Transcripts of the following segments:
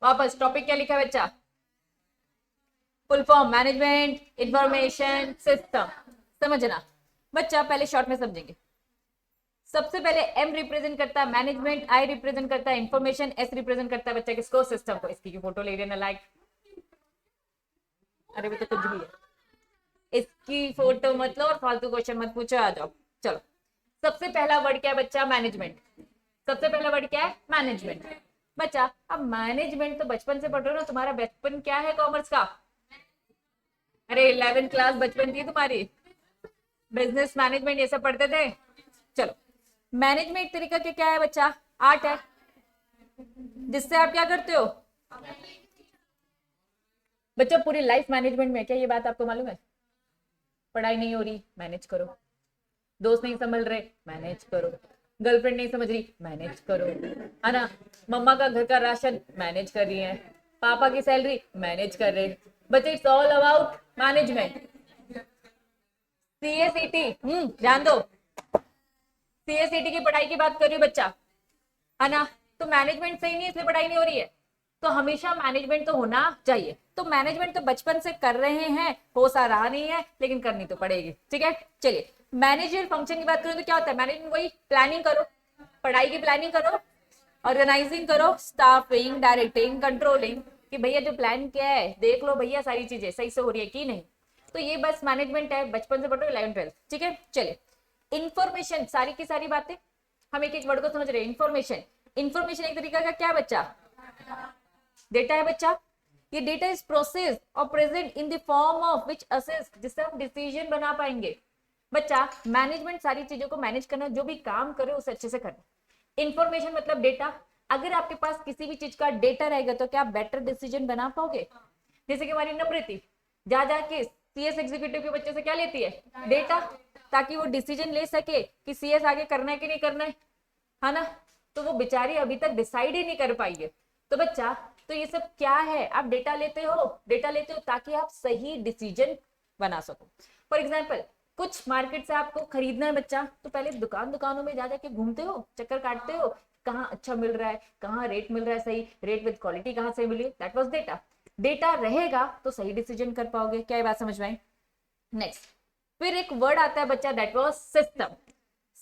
वापस टॉपिक क्या लिखा है बच्चा? Full form management information system. समझना बच्चा, पहले शॉर्ट में समझेंगे। सबसे पहले एम रिप्रेजेंट करता है मैनेजमेंट, आई रिप्रेजेंट करता है इंफॉर्मेशन, एस रिप्रेजेंट करता है बच्चा किसको? सिस्टम को। इसकी फोटो ले लेना लाइक। अरे वो तो कुछ भी है, इसकी फोटो मत लो और फालतू क्वेश्चन मत पूछो, आ जाओ। चलो, सबसे पहला वर्ड क्या है बच्चा? मैनेजमेंट। सबसे पहला वर्ड क्या है? मैनेजमेंट। बच्चा अब मैनेजमेंट तो बचपन से पढ़ रहे हो ना, तुम्हारा बचपन क्या है कॉमर्स का? अरे 11th क्लास बचपन थी तुम्हारी, बिजनेस मैनेजमेंट ये सब पढ़ते थे। चलो, मैनेजमेंट तरीका के क्या है बच्चा? आर्ट है, जिससे आप क्या करते हो बच्चों? पूरी लाइफ मैनेजमेंट में, क्या ये बात आपको मालूम है? पढ़ाई नहीं हो रही, मैनेज करो। दोस्त नहीं समझ रहे, मैनेज करो। गर्लफ्रेंड नहीं समझ रही, मैनेज करो, है ना? मम्मा का घर का राशन मैनेज कर रही है, पापा की सैलरी मैनेज कर रहे। बच्चे इट्स ऑल अबाउट मैनेजमेंट। सीएसईटी ध्यान दो, सीएसईटी की पढ़ाई की बात कर रही हूँ बच्चा, है ना? तो मैनेजमेंट सही नहीं है इसलिए पढ़ाई नहीं हो रही है, तो हमेशा मैनेजमेंट तो होना चाहिए। तो मैनेजमेंट तो बचपन से कर रहे हैं, हो सा रहा नहीं है, लेकिन करनी तो पड़ेगी। ठीक है, चलिए मैनेजर फंक्शन की बात करें तो क्या होता है? मैनेजमेंट वही प्लानिंग करो, पढ़ाई की प्लानिंग करो, ऑर्गेनाइजिंग करो, स्टाफिंग, डायरेक्टिंग, कंट्रोलिंग, कि भैया जो प्लान किया है देख लो भैया सारी चीजें सही से हो रही है कि नहीं। तो ये बस मैनेजमेंट है, बचपन से पढ़ो 11th 12th। ठीक है, चलिए इंफॉर्मेशन, सारी की सारी बातें हम एक एक वर्ड को समझ रहे हैं। इंफॉर्मेशन, इंफॉर्मेशन एक तरीका का क्या है बच्चा? डेटा है बच्चा। ये डेटा इज प्रोसेस और present in the form of which assess, जिससे हम डिसीजन बना पाएंगे। बच्चा मैनेजमेंट सारी चीजों को मैनेज करना, जो भी काम करे उसे अच्छे से करना। इंफॉर्मेशन मतलब डेटा। अगर आपके पास किसी भी चीज का डेटा रहेगा तो क्या आप बेटर डिसीजन बना पाओगे? जैसे कि हमारी नम्रति जा जाके सीएस एग्जीक्यूटिव के बच्चे से क्या लेती है? डेटा, ताकि वो डिसीजन ले सके कि सीएस आगे करना है कि नहीं करना है ना? तो वो बेचारी अभी तक डिसाइड ही नहीं कर पाई है। तो बच्चा, तो ये सब क्या है? आप डेटा लेते हो, डेटा लेते हो ताकि आप सही डिसीजन बना सको। फॉर एग्जाम्पल, कुछ मार्केट से आपको खरीदना है बच्चा, तो पहले दुकानों में जा जाके घूमते हो, चक्कर काटते हो, कहाँ अच्छा मिल रहा है, कहाँ रेट मिल रहा है, सही रेट विद क्वालिटी कहाँ से मिली। That was data. डेटा रहेगा तो सही डिसीजन कर पाओगे। क्या ये बात समझ में आई? नेक्स्ट, फिर एक वर्ड आता है बच्चा, दैट वाज सिस्टम।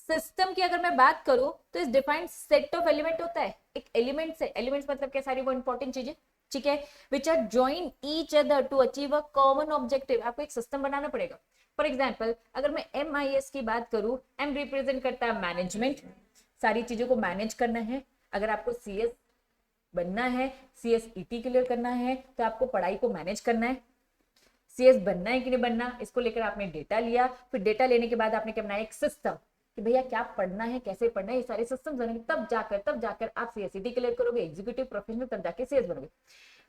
सिस्टम की अगर मैं बात करूं तो इस डिफाइंड सेट ऑफ एलिमेंट होता है। एक एलिमेंट से, एलिमेंट्स मतलब क्या? सारी वो इंपॉर्टेंट चीजें, ठीक है, which are join each other to achieve a common objective. आपको एक सिस्टम बनाना पड़ेगा। फॉर एग्जाम्पल, अगर मैं MIS की बात करूं, एम रिप्रेजेंट करता है मैनेजमेंट, सारी चीजों को मैनेज करना है। अगर आपको CS बनना है, CSET क्लियर करना है, तो आपको पढ़ाई को मैनेज करना है। CS बनना है कि नहीं बनना, इसको लेकर आपने डेटा लिया, फिर डेटा लेने के बाद आपने क्या बनाया? एक सिस्टम, कि भैया क्या पढ़ना है, कैसे पढ़ना है, ये सारे सिस्टम बनेंगे, तब जाकर आप CSET क्लियर करोगे, एग्जीक्यूटिव प्रोफेशनल, तब जाके CS बनोगे।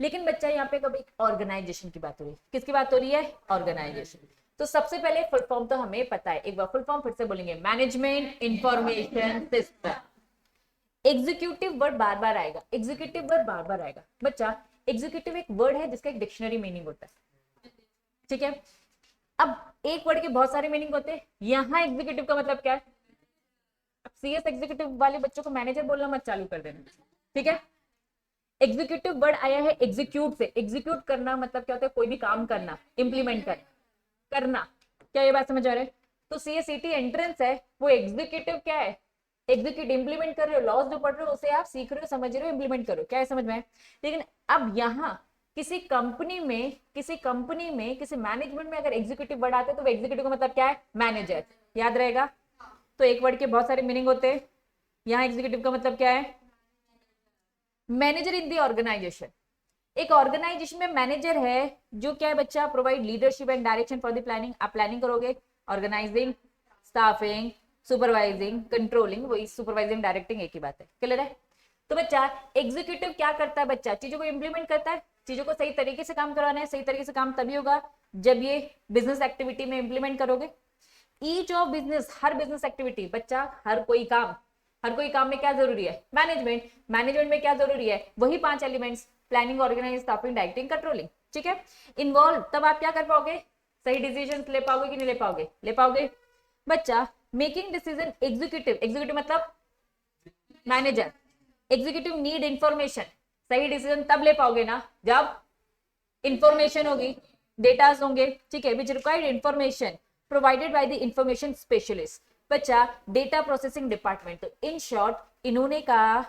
लेकिन बच्चा यहाँ पे कभी ऑर्गेनाइजेशन की बात हो रही है। किसकी बात हो रही है? ऑर्गेनाइजेशन। तो सबसे पहले फुल फॉर्म तो हमें पता है, एक बार फुल फॉर्म फिर से बोलेंगे, management information system. Executive word बार बार आएगा, एग्जीक्यूटिव वर्ड बार बार आएगा बच्चा। एग्जीक्यूटिव एक वर्ड है जिसका एक डिक्शनरी मीनिंग होता है, ठीक है। अब एक वर्ड के बहुत सारे मीनिंग होते हैं, यहाँ एग्जीक्यूटिव का मतलब क्या है? अब CS एग्जीक्यूटिव वाले बच्चों को मैनेजर बोलना मत चालू कर देना, ठीक है। एग्जीक्यूटिव वर्ड आया है एग्जीक्यूट से। एग्जीक्यूट करना मतलब क्या होता है? कोई भी काम करना, इंप्लीमेंट करना। क्या ये बात समझ आ रहा है? तो CSET एंट्रेंस है, वो एग्जीक्यूटिव क्या है? एग्जीक्यूट, इंप्लीमेंट कर रहे हो, लॉज जो पढ़ रहे हो उसे आप सीख रहे हो, समझ रहे हो, इंप्लीमेंट करो। क्या है समझ में? लेकिन अब यहाँ किसी कंपनी में, किसी मैनेजमेंट में अगर एग्जीक्यूटिव वर्ड आते हैं तो वो एग्जीक्यूटिव का मतलब क्या है? मैनेजर। याद रहेगा? तो एक वर्ड के बहुत सारे मीनिंग होते हैं। यहाँ एग्जीक्यूटिव का मतलब क्या है? मैनेजर इन दी ऑर्गेनाइजेशन। एक ऑर्गेनाइजेशन में मैनेजर है जो क्या है बच्चा? Provide leadership and direction for the planning. आप प्लानिंग करोगे, ऑर्गेनाइजिंग, स्टाफिंग, सुपरवाइजिंग, कंट्रोलिंग, वही सुपरवाइजिंग डायरेक्टिंग एक ही बात है। क्लियर है? तो बच्चा एग्जीक्यूटिव क्या करता है बच्चा? चीजों को इंप्लीमेंट करता है, चीजों को सही तरीके से काम करवाना है। सही तरीके से काम तभी होगा जब ये बिजनेस एक्टिविटी में इंप्लीमेंट करोगे। Each of business, her business activity बच्चा, हर कोई काम में क्या जरूरी है? मैनेजमेंट। मैनेजमेंट में क्या जरूरी है? वही 5 elements, planning, organize, staffing, directing, controlling, ठीक है। इन्वॉल्व, तब आप क्या कर पाओगे? सही डिसीजन ले पाओगे कि नहीं ले पाओगे? ले पाओगे। बच्चा मेकिंग डिसीजन, एग्जीक्यूटिव, एग्जीक्यूटिव मतलब मैनेजर। एग्जीक्यूटिव नीड इंफॉर्मेशन, सही डिसीजन तब ले पाओगे ना जब इंफॉर्मेशन होगी, डेटास होंगे, ठीक है, which required information provided by the information specialist. बच्चा डेटा प्रोसेसिंग डिपार्टमेंट, तो इन शॉर्ट इन्होंने कहा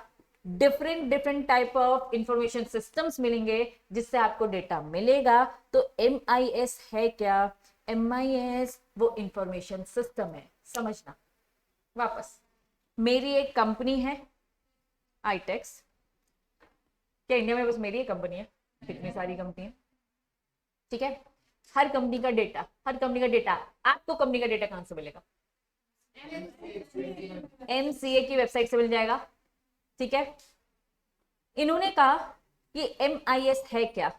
different different type of information systems मिलेंगे जिससे आपको डेटा मिलेगा। तो MIS है क्या? MIS वो इंफॉर्मेशन सिस्टम है, समझना। वापस, मेरी एक कंपनी है आईटेक्स, क्या इंडिया में बस मेरी एक कंपनी है? कितनी सारी कंपनी है, ठीक है। हर कंपनी का डेटा, हर कंपनी का डेटा, आपको कंपनी का डेटा कहां से मिलेगा? MCA की वेबसाइट से मिल जाएगा, ठीक है। इन्होंने कहा कि MIS है क्या?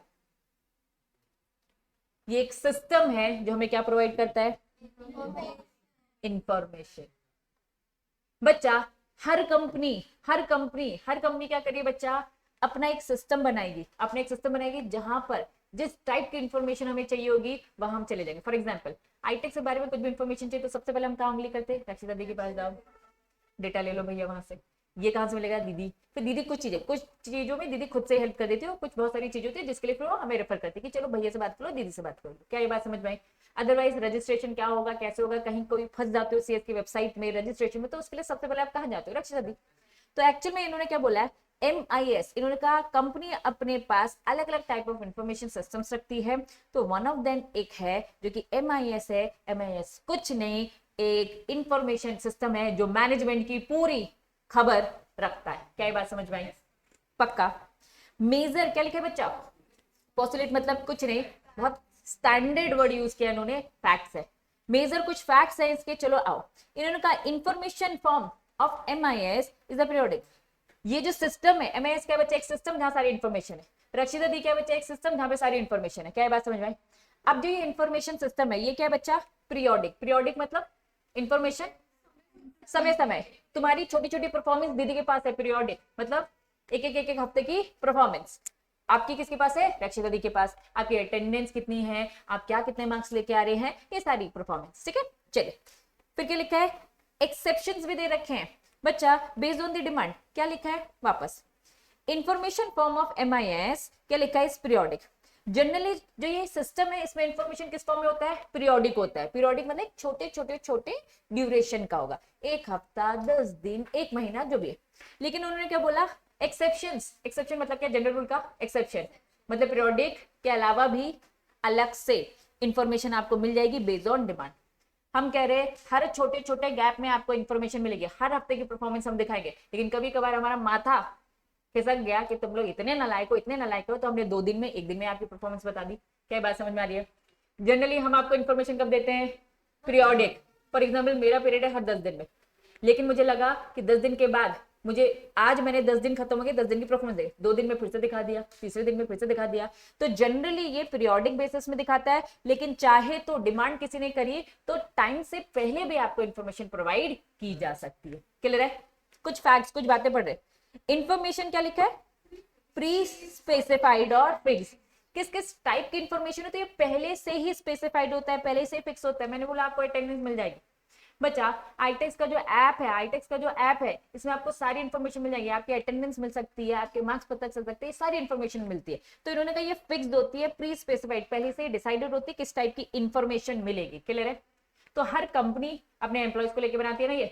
ये एक सिस्टम है जो हमें क्या प्रोवाइड करता है? इंफॉर्मेशन। बच्चा हर कंपनी क्या करिए बच्चा? अपना एक सिस्टम बनाएगी, अपना एक सिस्टम बनाएगी जहां पर जिस टाइप की इंफॉर्मेशन हमें चाहिए होगी वहां हम चले जाएंगे। फॉर एग्जांपल आईटेक के बारे में कुछ भी इंफॉर्मेशन चाहिए तो सबसे पहले हम कहाँ उंगली करते हैं? रक्षिता दी के पास जाओ, डेटा ले लो भैया वहां से। ये कहाँ से मिलेगा? दीदी। फिर दीदी कुछ चीजों में दीदी खुद से हेल्प कर देती है, कुछ बहुत सारी चीजें होती है जिसके लिए फिर वो हमें रेफर करती है कि चलो भैया से बात करो, दीदी से बात करो। क्या ये बात समझ में आई? अदरवाइज रजिस्ट्रेशन क्या होगा, कैसे होगा, कहीं कोई फंस जाते हो CS की वेबसाइट में रजिस्ट्रेशन में, तो उसके लिए सबसे पहले आप कहाँ जाते हो? रक्षिता दी। तो एक्चुअल में इन्होंने क्या बोला है? MIS, इन्होंने कहा कंपनी अपने पास अलग अलग टाइप ऑफ इंफॉर्मेशन सिस्टम्स रखती है, तो वन ऑफ देम एक है जो कि MIS है। MIS कुछ नहीं, एक इंफॉर्मेशन सिस्टम है जो मैनेजमेंट की पूरी खबर रखता है। क्या ये बात समझ में आई? पक्का। मेजर क्या लिखा है बच्चा? पोस्टुलेट मतलब कुछ नहीं, बहुत स्टैंडर्ड वर्ड यूज किया इन्होंने, फैक्ट्स है। मेजर कुछ फैक्ट्स है इसके, चलो आओ। इन्होंने कहा information form of MIS is the periodic. ये जो सिस्टम है MIS क्या बच्चा? एक सिस्टम जहां सारी इंफॉर्मेशन है। रक्षिता दी क्या बच्चा? एक सिस्टम जहां पे सारी इंफॉर्मेशन है। क्या ये बात समझ में आई? अब जो ये इंफॉर्मेशन सिस्टम है ये क्या बच्चा? पीरियोडिक। पीरियोडिक मतलब इंफॉर्मेशन समय समय, तुम्हारी छोटी छोटी परफॉर्मेंस दीदी के पास है। पीरियोडिक मतलब एक हफ्ते की परफॉर्मेंस आपकी किसके पास है? रक्षिता दी के पास। आपकी अटेंडेंस कितनी है, आप क्या कितने मार्क्स लेके आ रहे हैं, ये सारी परफॉर्मेंस, ठीक है। चलिए फिर क्या लिखा है? एक्सेप्शंस भी दे रखे हैं बच्चा, बेस्ड ऑन द डिमांड। क्या लिखा है? वापस, इंफॉर्मेशन फॉर्म ऑफ MIS क्या लिखा है? इस पीरियोडिक। जनरली जो ये सिस्टम है इसमें इंफॉर्मेशन किस फॉर्म में होता है? पीरियोडिक होता है। पीरियोडिक मतलब छोटे छोटे छोटे ड्यूरेशन का होगा, एक हफ्ता, 10 दिन, एक महीना, जो भी है। लेकिन उन्होंने क्या बोला? एक्सेप्शंस। एक्सेप्शन मतलब क्या? जनरल रूल का एक्सेप्शन मतलब पीरियोडिक के अलावा भी अलग से इंफॉर्मेशन आपको मिल जाएगी बेस्ड ऑन डिमांड। हम कह रहे हैं हर छोटे छोटे गैप में आपको इंफॉर्मेशन मिलेगी, हर हफ्ते की परफॉर्मेंस हम दिखाएंगे। लेकिन कभी कभार हमारा माथा खिसक गया कि तुम लोग इतने नालायक हो, तो हमने 2 दिन में 1 दिन में आपकी परफॉर्मेंस बता दी। क्या बात समझ में आ रही है? जनरली हम आपको इन्फॉर्मेशन कब देते हैं? पीरियोडिक। फॉर एग्जाम्पल मेरा पीरियड है हर 10 दिन में, लेकिन मुझे लगा कि 10 दिन के बाद मुझे आज मैंने 10 दिन खत्म हो गए, 10 दिन की परफॉर्मेंस दे, 2 दिन में फिर से दिखा दिया, तीसरे दिन में फिर से दिखा दिया। तो जनरली ये पीरियोडिक बेसिस में दिखाता है, लेकिन चाहे तो डिमांड किसी ने करी तो टाइम से पहले भी आपको इन्फॉर्मेशन प्रोवाइड की जा सकती है। क्लियर है? कुछ फैक्ट्स, कुछ बातें पढ़ रहे। इंफॉर्मेशन क्या लिखा है? प्री स्पेसिफाइड और फिक्स। किस किस टाइप की इंफॉर्मेशन होती है? पहले से ही स्पेसिफाइड होता है, पहले से फिक्स होता है। मैंने बोला आपको अटेंडेंस मिल जाएगी बच्चा। आईटेक्स का जो ऐप है इसमें आपको सारी इंफॉर्मेशन मिल जाएगी, आपकी अटेंडेंस मिल सकती है, आपके मार्क्स पता चल सकते हैं, सारी इंफॉर्मेशन मिलती है। तो इन्होंने कहा ये फिक्स्ड होती है, प्री स्पेसिफाइड, पहले से डिसाइडेड होती है किस टाइप की इंफॉर्मेशन मिलेगी। क्लियर है? तो हर कंपनी अपने एम्प्लॉयज को लेकर बनाती है ना, ये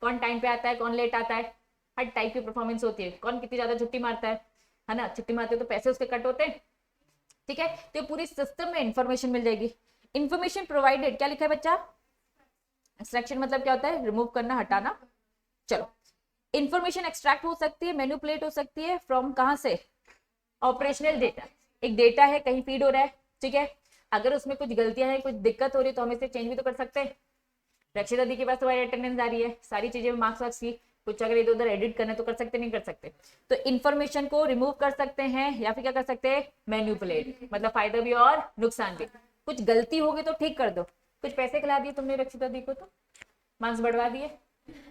कौन टाइम पे आता है, कौन लेट आता है, हर टाइप की परफॉर्मेंस होती है, कौन कितनी ज्यादा छुट्टी मारता है ना। छुट्टी मारते तो पैसे उसके कट होते हैं, ठीक है। तो पूरी सिस्टम में इंफॉर्मेशन मिल जाएगी। इंफॉर्मेशन प्रोवाइडेड क्या लिखा है बच्चा? एक्सट्रैक्शन मतलब क्या होता है? रिमूव करना, हटाना। चलो, इंफॉर्मेशन एक्सट्रैक्ट हो सकती है, मैनिपुलेट हो सकती है फ्रॉम कहां से? Operational data. एक डेटा है कहीं फीड हो रहा है, ठीक है, अगर उसमें कुछ गलतियां हैं, कुछ दिक्कत हो रही है तो हम इसे चेंज भी तो कर सकते हैं। रक्षिता दी के पास तुम्हारी अटेंडेंस आ रही है, सारी चीजें मार्क्स वार्क्स की, कुछ अगर इधर उधर एडिट करना तो कर सकते, नहीं कर सकते। तो इन्फॉर्मेशन को रिमूव कर सकते हैं या फिर क्या कर सकते हैं? मैनिपुलेट, मतलब फायदा भी और नुकसान भी। कुछ गलती होगी तो ठीक कर दो। कुछ पैसे खिला दिए तुमने रक्षिता दी को तो मार्क्स बढ़वा दिए,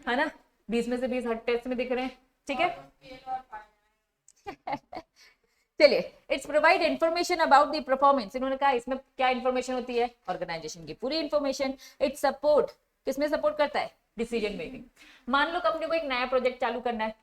है ना, 20 में से 20 हर टेस्ट में दिख रहे हैं, ठीक है। चलिए, it's provide information about the performance. इन्होंने कहा इसमें क्या इंफॉर्मेशन होती है? ऑर्गेनाइजेशन की पूरी इंफॉर्मेशन। इट सपोर्ट, किसमें सपोर्ट करता है? Decision making. मान लो कंपनी को एक नया प्रोजेक्ट चालू करना है,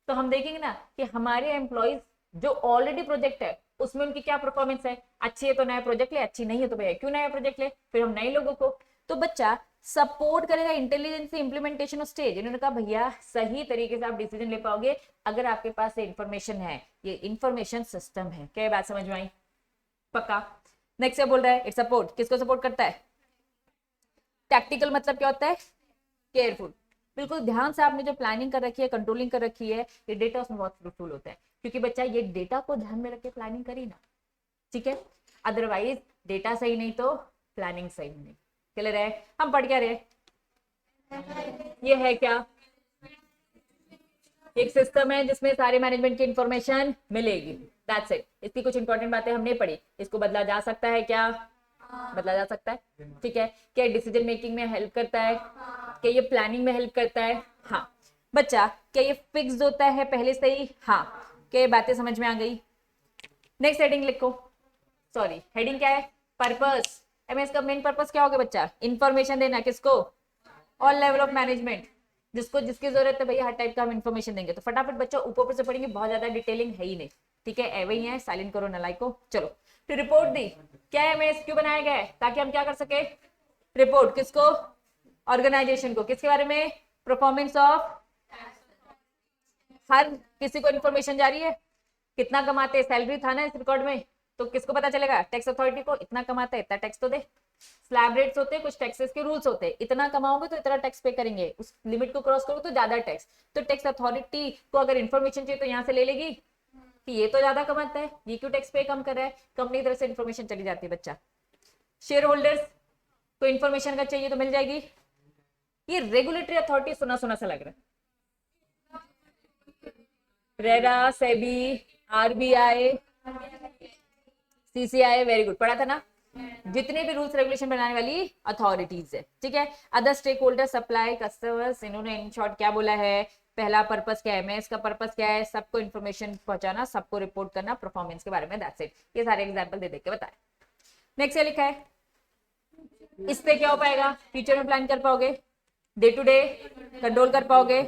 तो हम देखेंगे ना कि हमारे एम्प्लॉइज जो ऑलरेडी प्रोजेक्ट है उसमें उनकी क्या परफॉर्मेंस है, अच्छी है तो नया प्रोजेक्ट ले, अच्छी नहीं है तो भैया क्यों नया प्रोजेक्ट ले, फिर हम नए लोगों को। तो बच्चा सपोर्ट करेगा इंटेलिजेंस इम्प्लीमेंटेशन ऑफ स्टेज। इन्होंने कहा भैया सही तरीके से आप डिसीजन ले पाओगे अगर आपके पास इंफॉर्मेशन है, ये इंफॉर्मेशन सिस्टम है। क्या बात समझ में आई? पक्का। नेक्स्ट क्या बोल रहा है, इट सपोर्ट किसको सपोर्ट करता है? टैक्टिकल मतलब क्या होता है? केयरफुल। बिल्कुल ध्यान से आपने जो प्लानिंग कर रखी है, कंट्रोलिंग कर रखी है, ये डेटा उसमें बहुत फ्रूटफुल होता है, क्योंकि बच्चा ये डेटा को ध्यान में रख के प्लानिंग करी ना, ठीक है। अदरवाइज डेटा सही नहीं तो प्लानिंग सही नहीं। क्लियर है? हम पढ़ क्या रहे, ये है क्या, एक सिस्टम है जिसमें सारे मैनेजमेंट की इंफॉर्मेशन मिलेगी, दैट्स इट। इसकी कुछ इंपॉर्टेंट बातें हमने पढ़ी। इसको बदला जा सकता है क्या? बदला जा सकता है, ठीक है। क्या डिसीजन मेकिंग में हेल्प करता है? क्या ये प्लानिंग में हेल्प करता है? हाँ। बच्चा क्या ये फिक्स होता है पहले से ही? हाँ। क्या ये बातें समझ में आ गई? नेक्स्ट हेडिंग लिखो, सॉरी हेडिंग क्या है? पर्पस। एमएस का मेन पर्पस क्या होगा बच्चा? इंफॉर्मेशन देना, किसको? All level of management. जिसको जिसकी जरूरत है भैया हर टाइप का हम इन्फॉर्मेशन देंगे। तो फटाफट बच्चों ऊपर से पढ़ेंगे, बहुत ज्यादा डिटेलिंग है ही नहीं, ठीक है। एवे ही है, साइलेंट करो नलाई को। चलो फिर रिपोर्ट दी। क्या है एमएस क्यों बनाया गया है? ताकि हम क्या कर सके? रिपोर्ट किसको? ऑर्गेनाइजेशन को। किसके बारे में? Performance of. हर किसी को इन्फॉर्मेशन जा रही है, कितना कमाते हैं, सैलरी था ना इस रिकॉर्ड में, तो किसको पता चलेगा? टैक्स अथॉरिटी को। इतना कमाते हैं इतना टैक्स तो दे। स्लैब रेट्स होते हैं, कुछ टैक्सेस के रूल्स होते हैं, इतना कमाओगे तो इतना टैक्स पे करेंगे, उस लिमिट को क्रॉस करो तो ज्यादा टैक्स। तो टैक्स अथॉरिटी को अगर इन्फॉर्मेशन चाहिए तो यहाँ से ले लेगी कि ये तो ज्यादा कमाता है, ये क्यों टैक्स पे कम कर रहा है, कंपनी की तरफ से इन्फॉर्मेशन चली जाती है बच्चा। शेयर होल्डर्स को इन्फॉर्मेशन का चाहिए तो मिल जाएगी। ये रेगुलेटरी अथॉरिटी सुना सुना सा लग रहा है, RERA, SEBI, RBI, CCI, very good, पढ़ा था ना। जितने भी रूल्स रेगुलेशन बनाने वाली अथॉरिटीज है, ठीक है। Other stake holder, supply, customers, इन्होंने इन शॉर्ट क्या बोला है? पहला पर्पस क्या है, एमएस का पर्पस क्या है? सबको इन्फॉर्मेशन पहुंचाना, सबको रिपोर्ट करना परफॉर्मेंस के बारे में, दैट्स इट। ये सारे एग्जांपल दे के बताए। नेक्स्ट क्या लिखा है? इससे क्या हो पाएगा? फ्यूचर में प्लान कर पाओगे, डे टू डे कंट्रोल कर पाओगे,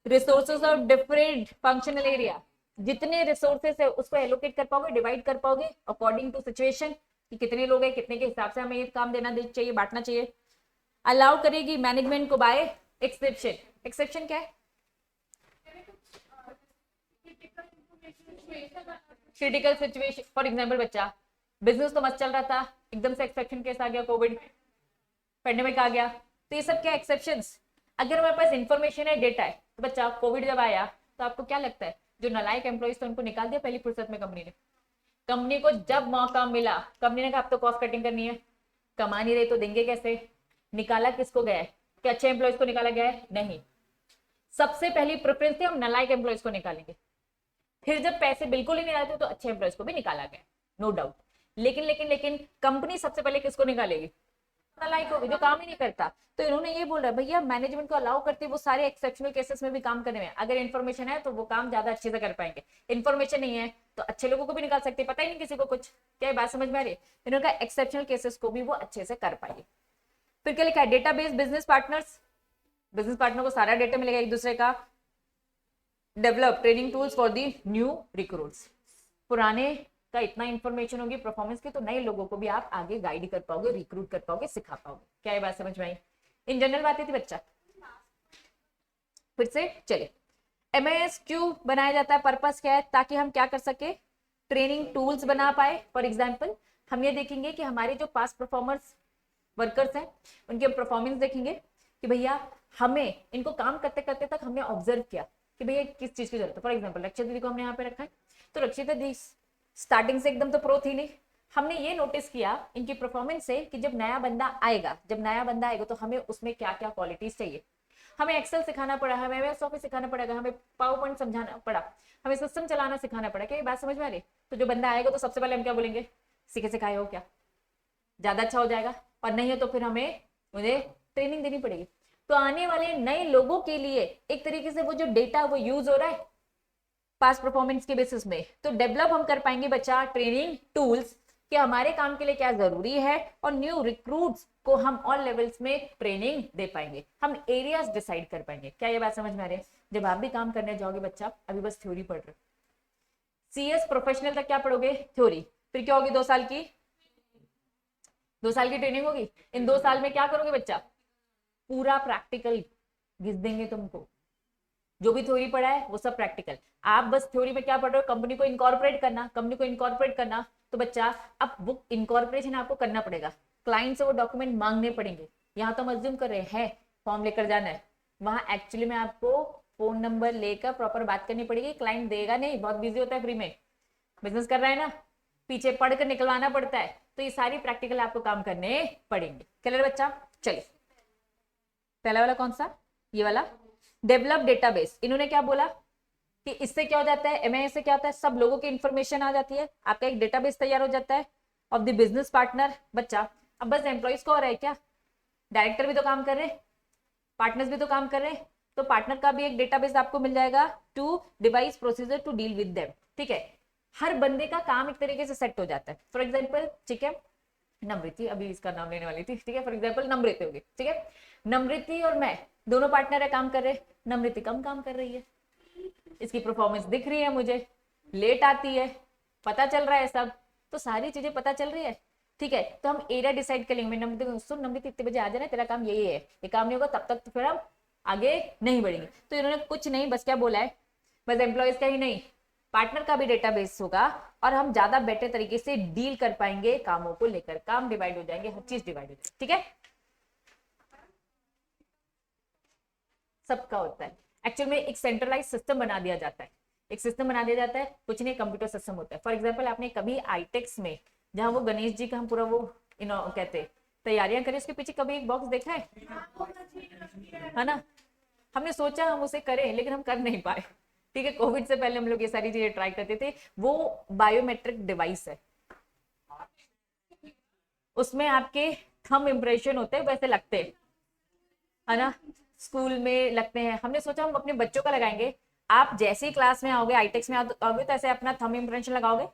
resources of different functional area, जितने रिसोर्सेस है उसको एलोकेट कर पाओगे, डिवाइड कर पाओगे अकॉर्डिंग टू सिचुएशन, कि कितने लोग हैं, कितने के हिसाब से हमें ये काम देना चाहिए, बांटना चाहिए। अलाउ करेगी मैनेजमेंट को बाय एक्सेप्शन। एक्सेप्शन क्या है? Critical situation. फॉर एग्जाम्पल बच्चा बिजनेस तो मस्त चल रहा था, एकदम से एक्सेप्शन केस आ गया, कोविड पेंडेमिक आ गया, तो ये सब क्या एक्सेप्शंस। अगर हमारे पास इंफॉर्मेशन है, डेटा है, तो बच्चा कोविड जब आया तो आपको क्या लगता है जो नालायक एम्प्लॉइज थे उनको निकाल दिया पहली फुर्सत में कंपनी ने। कंपनी को जब मौका मिला कंपनी ने कहा अब तो कॉस्ट कटिंग करनी है, कमा नहीं रहे तो देंगे कैसे, निकाला किसको गया है? कि अच्छे एम्प्लॉइज को निकाला गया है? नहीं, सबसे पहली प्रेफरेंस थी हम नालायक एम्प्लॉइज को निकालेंगे। फिर जब पैसे बिल्कुल ही नहीं आते तो अच्छे एम्प्लॉइज को भी निकाला गया, नो डाउट। लेकिन लेकिन लेकिन कंपनी सबसे पहले किसको निकालेगी? नालायक होगी जो काम ही नहीं करता। तो इन्होंने ये बोला भैया मैनेजमेंट को अलाउ करती है वो सारे एक्सेप्शनल केसेस में भी काम करने में, अगर इन्फॉर्मेशन है तो वो काम ज्यादा अच्छे से कर पाएंगे, इन्फॉर्मेशन नहीं है तो अच्छे लोगों को भी निकाल सकते, पता ही नहीं किसी को कुछ। क्या बात समझ में आ रही है? इन्होंने कहा एक्सेप्शनल केसेस को भी वो अच्छे से कर पाएंगे। फिर क्या लिखा है? Database business partners, business partner को सारा डेटा मिलेगा एक दूसरे का। Develop training tools for the new recruits, पुराने का इतना इंफॉर्मेशन होगी परफॉर्मेंस की तो नए लोगों को भी आप आगे गाइड कर पाओगे, रिक्रूट कर पाओगे, सिखा पाओगे। क्या ये बात समझ में आई? इन जनरल बातें थी बच्चा। फिर से चले, एमआईएस क्यों बनाया जाता है, पर्पस क्या है? ताकि हम क्या कर सके? ट्रेनिंग टूल्स बना पाए। फॉर एग्जाम्पल हम ये देखेंगे कि हमारे जो पास परफॉर्मर्स वर्कर्स हैं उनके परफॉर्मेंस देखेंगे कि भैया हमें इनको काम करते करते तक हमने ऑब्जर्व किया कि भैया किस चीज की जरूरत है। फॉर एग्जाम्पल रक्षित दीदी को हमने यहाँ पे रखा है, तो रक्षित दीदी स्टार्टिंग से एकदम तो प्रो थी नहीं, हमने ये नोटिस किया इनकी परफॉर्मेंस से कि जब नया बंदा आएगा तो हमें उसमें क्या क्या क्वालिटीज चाहिए। हमें एक्सेल सिखाना पड़ा, हमें एमएस ऑफिस सिखाना पड़ेगा, हमें पावर पॉइंट समझाना पड़ा, हमें सिस्टम चलाना सिखाना पड़ा। क्या ये बात समझ में आ रही? तो जो बंदा आएगा तो सबसे पहले हम क्या बोलेंगे? सीखे सिखाए हो क्या, ज्यादा अच्छा हो जाएगा, और नहीं है तो फिर हमें उन्हें ट्रेनिंग देनी पड़ेगी। तो आने वाले नए लोगों के लिए एक तरीके से वो जो डेटा वो यूज हो रहा है पास परफॉर्मेंस के बेसिस में, तो डेवलप हम कर पाएंगे बच्चा ट्रेनिंग टूल्स कि हमारे काम के लिए क्या जरूरी है, और न्यू रिक्रूट्स को हम ऑल लेवल्स में ट्रेनिंग दे पाएंगे, हम एरियाज डिसाइड कर पाएंगे। क्या ये बात समझ में आ रही है? जब आप भी काम करने जाओगे बच्चा, अभी बस थ्योरी पढ़ रहे हो। CS प्रोफेशनल तक क्या पढ़ोगे? थ्योरी। फिर क्या होगी? 2 साल की 2 साल की ट्रेनिंग होगी। इन 2 साल में क्या करोगे बच्चा? पूरा प्रैक्टिकल घिस देंगे तुमको। जो भी थ्योरी पढ़ा है वो सब प्रैक्टिकल। आप बस थ्योरी में क्या पढ़ रहे हो? कंपनी को इनकॉर्पोरेट करना, कंपनी को इनकॉर्पोरेट करना। तो बच्चा अब वो इनकॉर्पोरेशन आपको करना पड़ेगा, क्लाइंट से वो डॉक्यूमेंट मांगने पड़ेंगे। यहाँ तो हम अज्यूम कर रहे हैं फॉर्म लेकर जाना है, वहां एक्चुअली में आपको फोन नंबर लेकर प्रॉपर बात करनी पड़ेगी। क्लाइंट देगा नहीं, बहुत बिजी होता है, फ्री में बिजनेस कर रहा है ना, पीछे पढ़कर निकलवाना पड़ता है। तो ये सारी प्रैक्टिकल आपको काम करने पड़ेंगे। क्लियर बच्चा? चलिए, पहला वाला कौन सा? ये वाला, डेवलप डेटाबेस। इन्होंने क्या बोला कि इससे क्या हो जाता है, एमआई से क्या होता है, सब लोगों की इंफॉर्मेशन आ जाती है, आपका एक डेटाबेस तैयार हो जाता है ऑफ द बिजनेस पार्टनर। बच्चा अब बस एम्प्लॉइज को हो रहा है क्या? डायरेक्टर भी तो काम कर रहे हैं, पार्टनर्स भी तो काम कर रहे हैं, तो पार्टनर का भी एक डेटाबेस आपको मिल जाएगा to devise procedure to deal with them. ठीक है, हर बंदे का काम एक तरीके से सेट हो जाता है। फॉर एग्जाम्पल, ठीक है, नम्रति, अभी इसका नाम लेने वाली थी, ठीक है, फॉर एग्जाम्पल नम्रति होगी, ठीक है, नम्रति और मैं दोनों पार्टनर है, काम कर रहे हैं। नम्रति कम काम कर रही है, इसकी परफॉर्मेंस दिख रही है मुझे, लेट आती है, पता चल रहा है सब, तो सारी चीजें पता चल रही है। ठीक है, तो हम एरिया डिसाइड कर लेंगे। नम्रति को, सुन नम्रति इतने बजे आ जाना, तेरा काम यही है, ये काम नहीं होगा तब तक तो फिर हम आगे नहीं बढ़ेंगे। तो इन्होंने कुछ नहीं, बस क्या बोला है, बस एम्प्लॉयज का ही नहीं, पार्टनर का भी डेटाबेस होगा और हम ज्यादा बेटर तरीके से डील कर पाएंगे कामों को लेकर, काम डिवाइड हो जाएंगे, हर चीज डिवाइड हो जाएगी। ठीक है, सबका होता है। एक्चुअल में एक सेंट्रलाइज सिस्टम बना दिया जाता है, एक सिस्टम बना दिया जाता है, कुछ नहीं, कंप्यूटर सिस्टम होता है। फॉर एग्जाम्पल, आपने कभी आईटेक्स में, जहां वो गणेश जी का हम पूरा वो कहते तैयारियां करें, उसके पीछे कभी एक बॉक्स देखा है ना? हमने सोचा हम उसे करें, लेकिन हम कर नहीं पाए। ठीक है, कोविड से पहले हम लोग ये सारी चीजें ट्राई करते थे। वो बायोमेट्रिक डिवाइस है, उसमें आपके थंब इम्प्रेशन होते हैं, वैसे लगते हैं, है ना, स्कूल में लगते हैं। हमने सोचा हम अपने बच्चों का लगाएंगे। आप जैसे ही क्लास में आओगे, आईटेक्स में आओगे, तो ऐसे अपना थंब इम्प्रेशन लगाओगे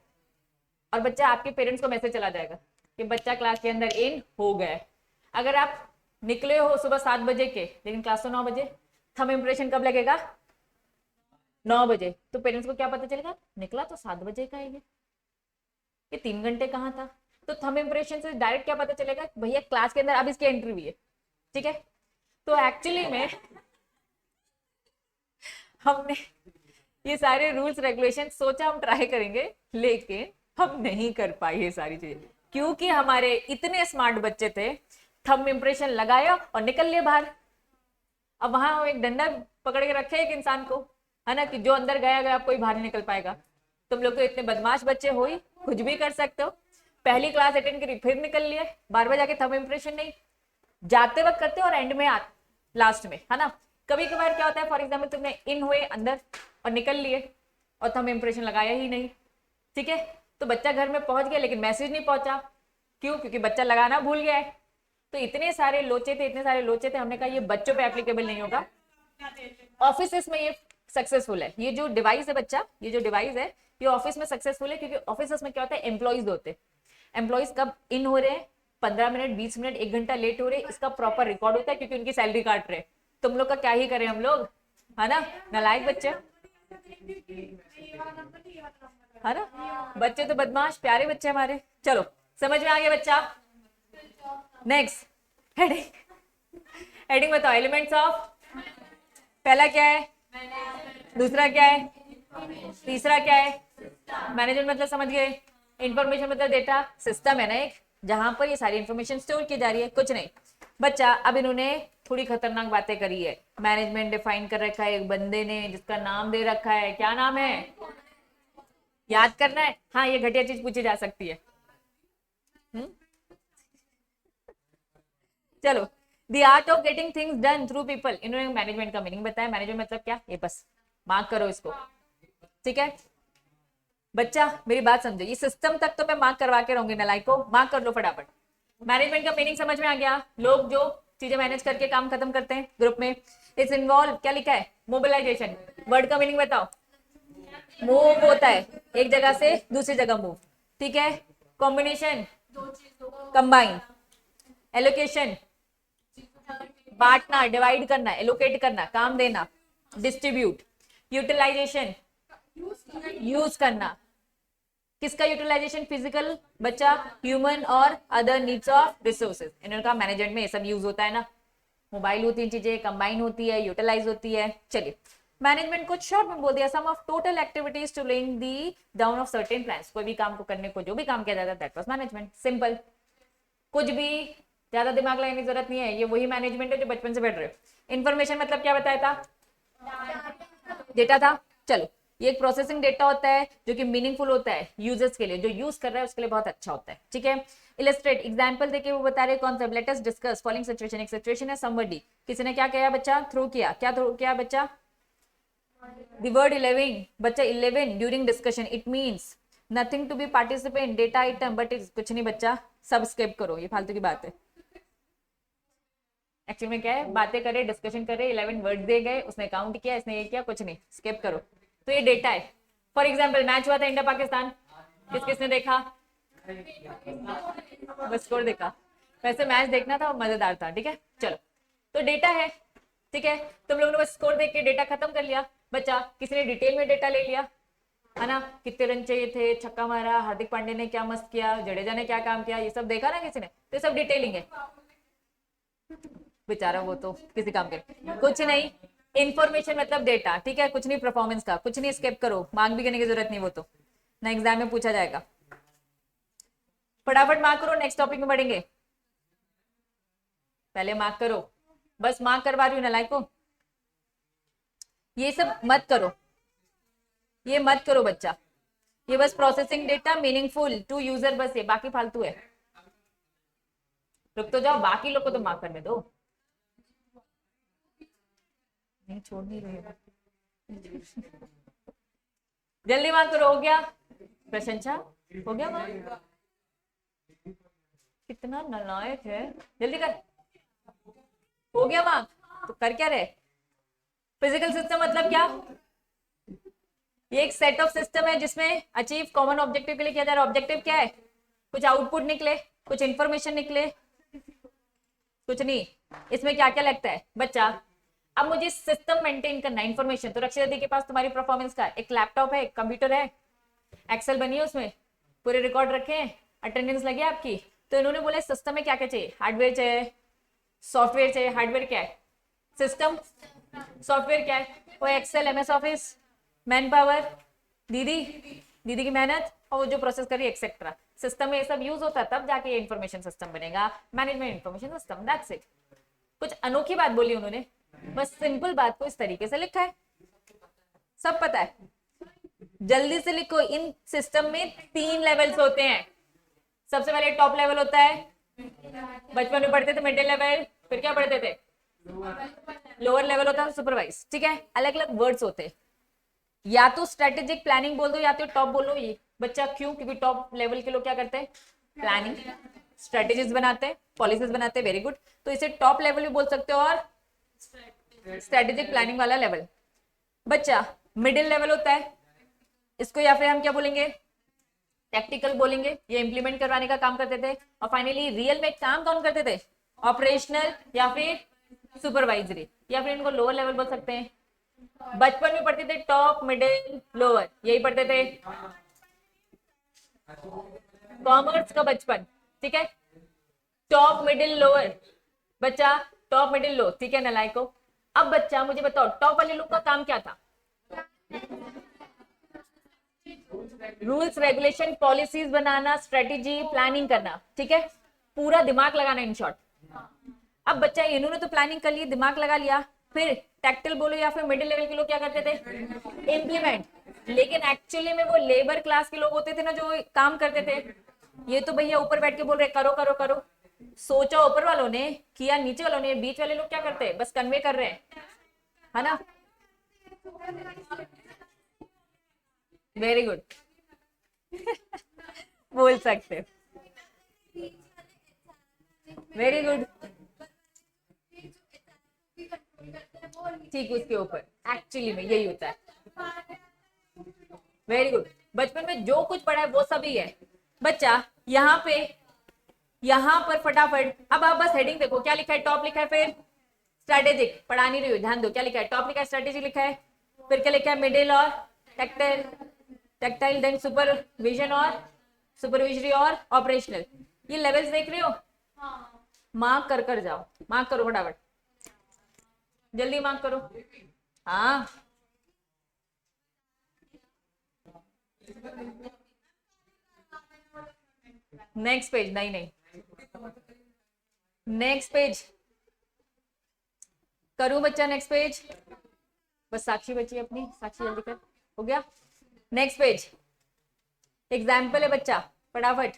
और बच्चा, आपके पेरेंट्स को मैसेज चला जाएगा कि बच्चा क्लास के अंदर इन हो गया है। अगर आप निकले हो सुबह 7 बजे के, लेकिन क्लास तो 9 बजे, थंब इम्प्रेशन कब लगेगा? 9 बजे। तो पेरेंट्स को क्या पता चलेगा? निकला तो 7 बजे का है, ये 3 घंटे कहाँ था? तो थंब इम्प्रेशन से डायरेक्ट क्या पता चलेगा, भैया क्लास के अंदर अब इसकी एंट्री हुई है। ठीक है, तो एक्चुअली में हमने ये सारे रूल्स रेगुलेशन सोचा हम ट्राई करेंगे, लेकिन हम नहीं कर पाए ये सारी चीजें, क्योंकि हमारे इतने स्मार्ट बच्चे थे, थंब इम्प्रेशन लगाया और निकल लिए बाहर। अब वहां एक डंडा पकड़ के रखे एक इंसान को, है ना, कि जो अंदर गया गया, कोई बाहर नहीं निकल पाएगा। तुम लोग तो इतने बदमाश बच्चे हो ही, कुछ भी कर सकते हो। पहली क्लास अटेंड करी, फिर निकल लिए, बार बार जाके थंब इम्प्रेशन नहीं, जाते वक्त करते और एंड में लास्ट में, है ना। कभी कभार क्या होता है, फॉर एग्जाम्पल तुमने इन हुए अंदर और निकल लिए और थंब इम्प्रेशन लगाया ही नहीं। ठीक है, तो बच्चा घर में पहुंच गया लेकिन मैसेज नहीं पहुंचा, क्यों? क्योंकि बच्चा लगाना भूल गया है। तो इतने सारे लोचे थे, हमने कहा ये बच्चों पे एप्लीकेबल नहीं होगा, ऑफिस में ये सक्सेसफुल है। ये जो डिवाइस है बच्चा, ये जो डिवाइस है, ये ऑफिस में सक्सेसफुल है, क्योंकि ऑफिस में क्या होता है, एम्प्लॉइज होते हैं, एम्प्लॉइज कब इन हो रहे हैं, 15 मिनट, 20 मिनट, 1 घंटा लेट हो रहे, इसका प्रॉपर रिकॉर्ड होता है, क्योंकि उनकी सैलरी काट रहे। तुम लोग का क्या ही करें हम लोग, है ना, नालायक बच्चे, है ना, बच्चे तो बदमाश, प्यारे बच्चे हमारे। चलो, समझ में आ गया बच्चा? नेक्स्ट, हेडिंग बताओ, एलिमेंट्स ऑफ, पहला क्या है, दूसरा क्या है, तीसरा क्या है, मैनेजमेंट मतलब समझ गए, इंफॉर्मेशन मतलब डेटा सिस्टम है ना एक, जहां पर ये सारी इंफॉर्मेशन स्टोर की जा रही है, कुछ नहीं बच्चा। अब इन्होंने थोड़ी खतरनाक बातें करी है। मैनेजमेंट डिफाइन कर रखा है एक बंदे ने, जिसका नाम दे रखा है, क्या नाम है, याद करना है। हाँ, ये घटिया चीज पूछी जा सकती है। चलो, the art of getting things done through people, इन्होंने मैनेजमेंट का मीनिंग बताया। मैनेजमेंट मतलब क्या, ये बस मार्क करो इसको। ठीक है बच्चा, मेरी बात समझो, ये सिस्टम तक तो मैं मार्क करवा के रहूंगी, नलाइक को मार्क कर लो फटाफट। मैनेजमेंट का मीनिंग समझ में आ गया? लोग जो चीजें मैनेज करके काम खत्म करते हैं ग्रुप में। इट्स इन्वॉल्व, क्या लिखा है, मोबिलाइजेशन। वर्ड का मीनिंग बताओ। मूव होता है एक जगह से दूसरी जगह मूव। ठीक है, कॉम्बिनेशन, कंबाइन, एलोकेशन, बांटना, डिवाइड करना, एलोकेट करना, काम देना। डिस्ट्रीब्यूट, यूटिलाइजेशन यूज करना, किसका यूटिलाइजेशन, फिजिकल बच्चा, ह्यूमन और अदर नीड्स ऑफ रिसोर्सेज, इन्होंने कहा मैनेजमेंट में ये सब यूज होता है ना, मोबाइल होती है, चीजें कंबाइन होती है, यूटिलाइज होती है। चलिए मैनेजमेंट को शॉर्ट में बोल दिया, sum of total activities to laying the down of certain plans, कोई भी काम को करने को जो भी काम किया जाता है दैट वाज मैनेजमेंट, सिंपल, कुछ भी ज्यादा दिमाग लगाने की जरूरत नहीं है, ये वही मैनेजमेंट है जो बचपन से बैठ रहे हो। इन्फॉर्मेशन मतलब क्या बताया था, डेटा था। चलो ये एक प्रोसेसिंग डेटा होता है जो कि मीनिंगफुल होता है यूजर्स के लिए, जो यूज कर रहा है उसके लिए बहुत अच्छा होता है, ठीक है। इलस्ट्रेट, एग्जांपल देके वो बता रहे concept, let us discuss following situation, एक सिचुएशन है, समबडी, किसी ने क्या किया बच्चा, थ्रो किया, क्या थ्रो किया बच्चा, द वर्ड 11 बच्चा, 11 during discussion, it means nothing to be participant, data item, but कुछ नहीं बच्चा, सब स्किप करो, ये फालतू की बात है। एक्चुअली में क्या है, बातें करे, डिस्कशन करे, 11 वर्ड दे गए, उसने काउंट किया, इसने ये किया, कुछ नहीं, स्किप करो। तो ये डेटा है। फॉर एग्जाम्पल मैच हुआ था इंडिया पाकिस्तान, किसने देखा, बस स्कोर देखा, वैसे मैच देखना था, मजेदार था, ठीक है। चलो तो डेटा है, ठीक है, तुम लोगों ने बस स्कोर देख के डेटा खत्म कर लिया बच्चा, किसी ने डिटेल में डेटा ले लिया है ना, कितने रन चाहिए थे, छक्का मारा, हार्दिक पांड्या ने क्या मस्त किया, जडेजा ने क्या काम किया, ये सब देखा ना किसी ने, तो सब डिटेलिंग है, बेचारा वो तो किसी काम के कुछ नहीं। इन्फॉर्मेशन मतलब डेटा, ठीक है, कुछ नहीं परफॉर्मेंस का, कुछ नहीं, स्किप करो, मार्क भी करने की जरूरत नहीं, वो तो ना एग्जाम में पूछा जाएगा। फटाफट मार्क करो, नेक्स्ट टॉपिक में बढ़ेंगे, पहले मार्क करो, बस मार्क करवा रही हूँ नालायक को, ये सब मत करो, ये मत करो बच्चा, ये बस processing data meaningful to user, बस ये, बाकी फालतू है। रुक तो जाओ, बाकी लोग को तो मार्क करने दो, नहीं छोड़ नहीं रही, जल्दी मार्क करो, हो गया प्रशंसा, हो गया मार्क, कितना नालायक है, जल्दी कर, हो गया मार्क, तो कर क्या रहे। फिजिकल सिस्टम मतलब क्या, ये एक सेट ऑफ सिस्टम है जिसमें अचीव कॉमन ऑब्जेक्टिव के लिए किया जा रहा है, ऑब्जेक्टिव क्या है, कुछ आउटपुट निकले, कुछ इंफॉर्मेशन निकले, कुछ नहीं, इसमें क्या क्या लगता है बच्चा। अब मुझे सिस्टम मेंटेन करना है, इंफॉर्मेशन, तो रक्षिता दी के पास तुम्हारी परफॉर्मेंस का एक लैपटॉप है, एक कंप्यूटर है, एक्सेल बनी है, उसमें पूरे रिकॉर्ड रखे हैं, अटेंडेंस लगी आपकी, तो इन्होंने बोला सिस्टम में क्या क्या चाहिए, हार्डवेयर चाहिए, सॉफ्टवेयर चाहिए, हार्डवेयर क्या है, सिस्टम, सॉफ्टवेयर क्या है, वो excel, MS office, man power, दीदी दीदी की मेहनत, और वो जो प्रोसेस करी एक्सेट्रा, सिस्टम में ये सब यूज होता है, तब जाके इंफॉर्मेशन सिस्टम बनेगा, management information system, that's it. कुछ अनोखी बात बोली उन्होंने, बस सिंपल बात को इस तरीके से लिखा है, सब पता है, जल्दी से लिखो। इन सिस्टम में 3 लेवल्स होते हैं, सबसे पहले टॉप लेवल होता है, बचपन में पढ़ते थे मिडिल लेवल, फिर क्या पढ़ते थे, लोअर लेवल होता है सुपरवाइज, ठीक है, अलग अलग वर्ड्स होते हैं, या तो स्ट्रेटेजिक प्लानिंग बोल दो या तो टॉप बोलो, ये बच्चा क्यों, क्योंकि टॉप लेवल के लोग क्या करते हैं, प्लानिंग, स्ट्रेटेजीज बनाते हैं, पॉलिसीज बनाते हैं, वेरी गुड, तो इसे टॉप लेवल भी बोल सकते हो, और स्ट्रेटेजिक प्लानिंग वाला लेवल। बच्चा मिडिल लेवल होता है, इसको या फिर हम क्या बोलेंगे, टैक्टिकल बोलेंगे, ये इंप्लीमेंट करवाने का काम करते थे, और फाइनली रियल में काम कौन करते थे, ऑपरेशनल या फिर सुपरवाइजरी, या फिर इनको लोअर लेवल बोल सकते हैं। बचपन में पढ़ते थे टॉप मिडिल लोअर, यही पढ़ते थे कॉमर्स का बचपन, ठीक है, टॉप मिडिल लोअर, बच्चा टॉप मिडिल लो, ठीक है नालायको। अब बच्चा मुझे बताओ टॉप वाले लोग का काम क्या था, रूल्स रेगुलेशन पॉलिसीज बनाना, स्ट्रेटेजी प्लानिंग करना, ठीक है, पूरा दिमाग लगाना इन शॉर्ट। अब बच्चा इन्होंने तो प्लानिंग कर ली, दिमाग लगा लिया, फिर टैक्टिल बोलो या फिर मिडिल लेवल के लोग क्या करते थे, इम्प्लीमेंट, लेकिन एक्चुअली में वो लेबर क्लास के लोग होते थे ना जो काम करते थे, ये तो भैया ऊपर बैठ के बोल रहे करो करो करो, सोचा ऊपर वालों ने, किया नीचे वालों ने, बीच वाले लोग क्या करते हैं, बस कन्वे कर रहे हैं, है ना, वेरी गुड बोल सकते, वेरी गुड, ठीक, उसके ऊपर एक्चुअली में यही होता है, वेरी गुड। बचपन में जो कुछ पढ़ा है वो सभी है बच्चा, यहाँ पर फटाफट, अब आप बस हेडिंग देखो क्या लिखा है, टॉप लिखा है, फिर स्ट्रैटेजिक पढ़ा नहीं रही हो, ध्यान दो। क्या लिखा है? टॉप लिखा है, स्ट्रैटेजिक लिखा है, फिर क्या लिखा है? मिडिल और टेक्टाइल, टेक्टाइल देन सुपरविजन और सुपरविजरी और ऑपरेशनल। ये लेवल्स देख रहे हो? मार्क कर कर जाओ, मार्क करो फटाफट, जल्दी मार्क करो। हाँ नेक्स्ट पेज, नहीं नहीं, नेक्स्ट पेज करूं बच्चा? नेक्स्ट पेज, बस साक्षी बची अपनी, साक्षी जल्दी कर, हो गया। नेक्स्ट पेज, एग्जाम्पल है बच्चा, फटाफट।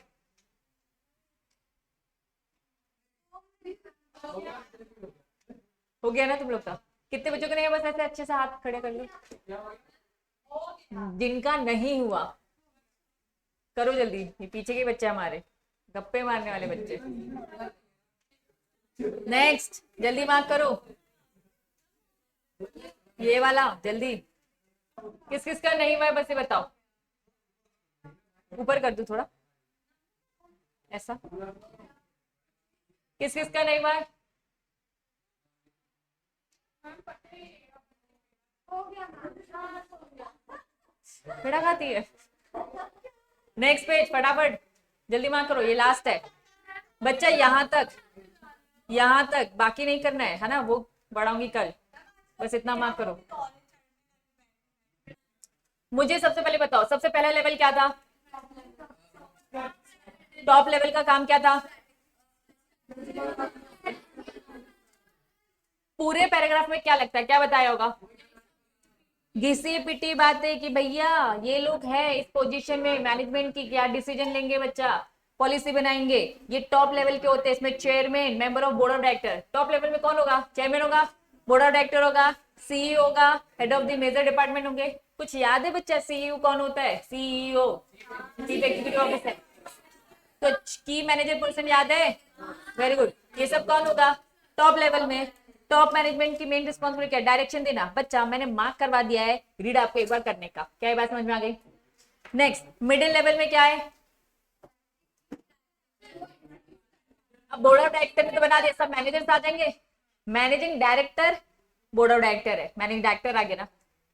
हो गया ना तुम लोग का? कितने बच्चों को नहीं है? बस ऐसे अच्छे से हाथ खड़े कर लो, जिनका नहीं हुआ करो जल्दी। ये पीछे के बच्चे हमारे गप्पे मारने वाले बच्चे। नेक्स्ट जल्दी मार्क करो, ये वाला जल्दी। किस किस का नहीं हुआ है बस ये बताओ। ऊपर कर दो थोड़ा ऐसा, किस किस का नहीं हुआ है? बेटा खाती है। नेक्स्ट पेज फटाफट जल्दी मार्क करो, ये लास्ट है बच्चा, यहाँ तक बाकी नहीं करना है ना, वो बढ़ाऊंगी कल, बस इतना मार्क करो। मुझे सबसे पहले बताओ, सबसे पहला लेवल क्या था? टॉप लेवल का काम क्या था? पूरे पैराग्राफ में क्या लगता है, क्या बताया होगा? घिसी पिटी बातें कि भैया ये लोग है इस पोजीशन में, मैनेजमेंट की क्या डिसीजन लेंगे बच्चा, पॉलिसी बनाएंगे। ये टॉप लेवल के होते हैं, इसमें chairman, member of board of director. Top level में कौन होगा? चेयरमैन होगा, बोर्ड ऑफ डायरेक्टर होगा, सीईओ होगा, head of the major department होंगे। कुछ याद है बच्चा सीईओ कौन होता है? CEO, chief executive officer. तो की मैनेजर पर्सन याद है? Very good. ये सब कौन होगा? टॉप लेवल में। टॉप मैनेजमेंट की मेन रिस्पॉन्सिबिलिटी क्या? डायरेक्शन देना। बच्चा मैंने मार्क करवा दिया है, रीड आपको एक बार करने का। क्या ये बात समझ में आ गई? नेक्स्ट मिडिल लेवल में क्या है? अब बोर्ड ऑफ डायरेक्टर ने तो बना दिया, सब मैनेजर्स आ जाएंगे। Managing director board of director है, मैनेजिंग डायरेक्टर आ गया ना,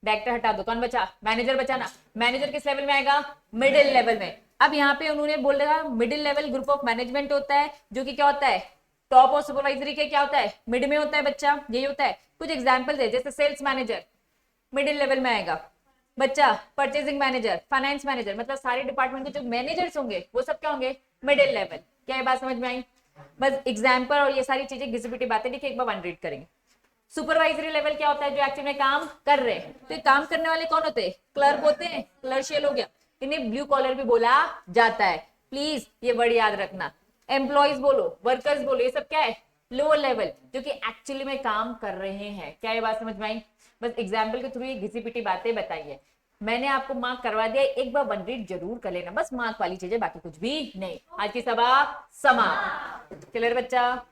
डायरेक्टर हटा दो, कौन बचा? मैनेजर बचा ना। मैनेजर किस लेवल में आएगा? मिडिल लेवल में। अब यहाँ पे उन्होंने बोल रहा middle level group of management होता है, जो कि क्या होता है? टॉप और सुपरवाइजरी के क्या होता है? मिड में होता है बच्चा, यही होता है। कुछ एग्जाम्पल है, जैसे सेल्स मैनेजर मिडिल लेवल में आएगा बच्चा, परचेसिंग मैनेजर, फाइनेंस मैनेजर, मतलब सारे डिपार्टमेंट के जो मैनेजर्स होंगे वो सब क्या होंगे? Middle level. क्या ये बात समझ में आई? बस एग्जाम्पल और ये सारी चीजें घिसी पिटी बातें लिखी, एक बार वन रीड करेंगे। सुपरवाइजरी लेवल क्या होता है? जो एक्चुअली में काम कर रहे हैं। तो काम करने वाले कौन होते हैं? क्लर्क होते हैं, क्लर्शियल हो गया, इन्हें ब्लू कॉलर भी बोला जाता है, प्लीज ये वर्ड याद रखना। एम्प्लॉइज बोलो, वर्कर्स बोलो, ये सब क्या है? लोअर लेवल, जो कि एक्चुअली में काम कर रहे हैं। क्या ये बात समझ में आई? बस एग्जाम्पल के थ्रू ये घिसी पिटी बातें बताइए। मैंने आपको मार्क करवा दिया, एक बार वन रीड जरूर कर लेना, बस मार्क वाली चीजें, बाकी कुछ भी नहीं। आज की सभा समाप्त। क्लियर बच्चा?